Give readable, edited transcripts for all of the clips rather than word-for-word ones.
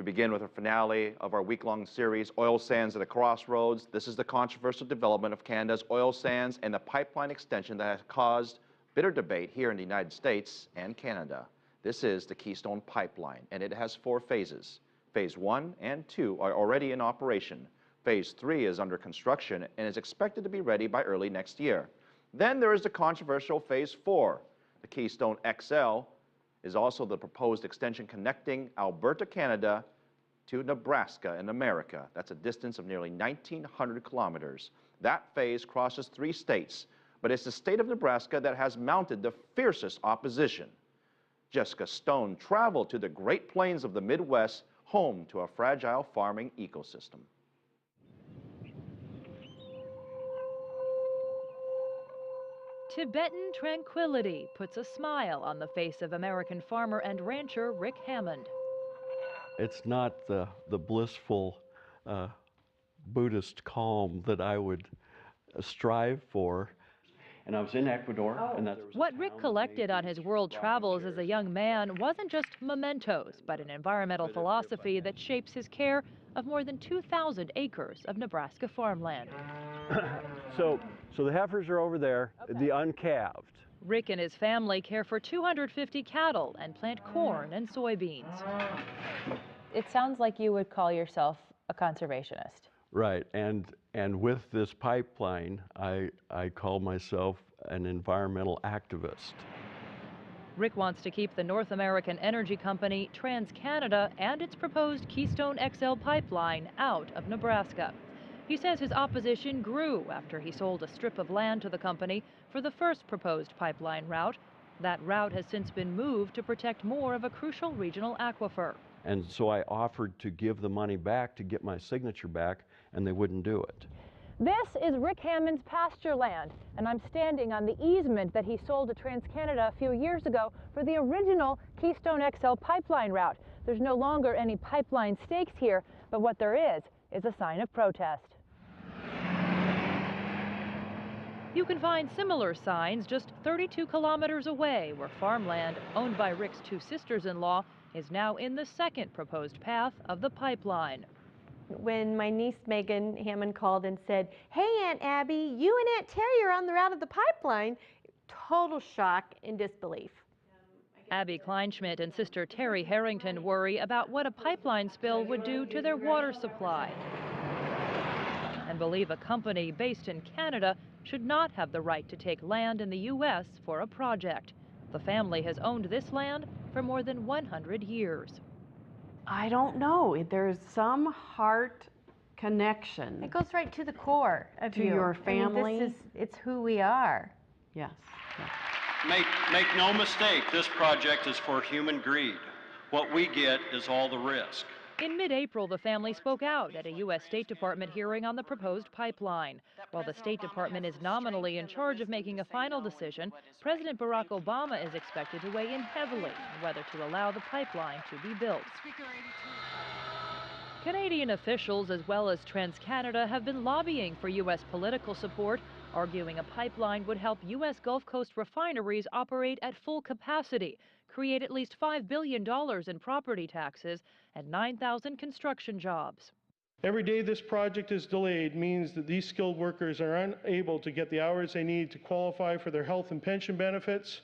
We begin with a finale of our week-long series, Oil Sands at the Crossroads. This is the controversial development of Canada's oil sands and the pipeline extension that has caused bitter debate here in the United States and Canada. This is the Keystone Pipeline, and it has 4 phases. Phase 1 and 2 are already in operation. Phase 3 is under construction and is expected to be ready by early next year. Then there is the controversial Phase 4. The Keystone XL is also the proposed extension connecting Alberta, Canada to Nebraska in America. That's a distance of nearly 1,900 kilometers. That phase crosses 3 states, but it's the state of Nebraska that has mounted the fiercest opposition. Jessica Stone traveled to the Great Plains of the Midwest, home to a fragile farming ecosystem. Tibetan tranquility puts a smile on the face of American farmer and rancher Rick Hammond. It's not the blissful Buddhist calm that I would strive for. And I was in Ecuador. And what Rick collected on his world travels as a young man wasn't just mementos, but an environmental philosophy that shapes his care of more than 2,000 acres of Nebraska farmland. So the heifers are over there, the uncalved. Rick and his family care for 250 cattle and plant corn and soybeans. It sounds like you would call yourself a conservationist. Right, and with this pipeline, I call myself an environmental activist. Rick wants to keep the North American energy company TransCanada and its proposed Keystone XL Pipeline out of Nebraska. He says his opposition grew after he sold a strip of land to the company for the first proposed pipeline route. That route has since been moved to protect more of a crucial regional aquifer. And so I offered to give the money back to get my signature back, and they wouldn't do it. This is Rick Hammond's pasture land, and I'm standing on the easement that he sold to TransCanada a few years ago for the original Keystone XL pipeline route. There's no longer any pipeline stakes here, but what there is a sign of protest. You can find similar signs just 32 kilometers away, where farmland owned by Rick's 2 sisters-in-law is now in the second proposed path of the pipeline. When my niece Megan Hammond called and said, "Hey, Aunt Abby, you and Aunt Terry are on the route of the pipeline," total shock and disbelief. Abby Kleinschmidt and sister Terry Harrington worry about what a pipeline spill would do to their water supply, and believe a company based in Canada should not have the right to take land in the U.S. for a project. The family has owned this land for more than 100 years. I don't know. There's some heart connection. It goes right to the core of to your family. I mean, it's who we are. Yes. Make no mistake, this project is for human greed. What we get is all the risk. In mid-April, the family spoke out at a U.S. State Department hearing on the proposed pipeline. While the State Department is nominally in charge of making a final decision, President Barack Obama is expected to weigh in heavily on whether to allow the pipeline to be built. Canadian officials, as well as TransCanada, have been lobbying for U.S. political support, arguing a pipeline would help U.S. Gulf Coast refineries operate at full capacity, create at least $5 billion in property taxes, and 9,000 construction jobs. Every day this project is delayed means that these skilled workers are unable to get the hours they need to qualify for their health and pension benefits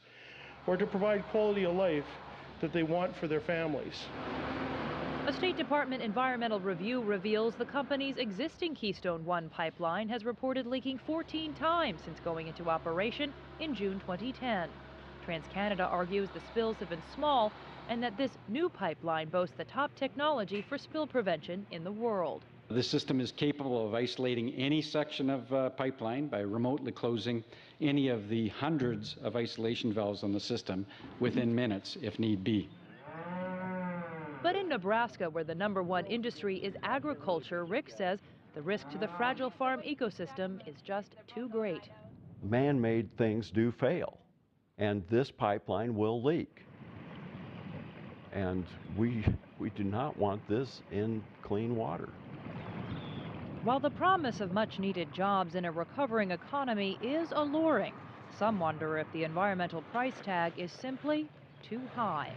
or to provide quality of life that they want for their families. A State Department environmental review reveals the company's existing Keystone 1 pipeline has reported leaking 14 times since going into operation in June 2010. TransCanada argues the spills have been small and that this new pipeline boasts the top technology for spill prevention in the world. The system is capable of isolating any section of pipeline by remotely closing any of the hundreds of isolation valves on the system within minutes if need be. But in Nebraska, where the #1 industry is agriculture, Rick says the risk to the fragile farm ecosystem is just too great. Man-made things do fail, and this pipeline will leak. And we do not want this in clean water. While the promise of much-needed jobs in a recovering economy is alluring, some wonder if the environmental price tag is simply too high.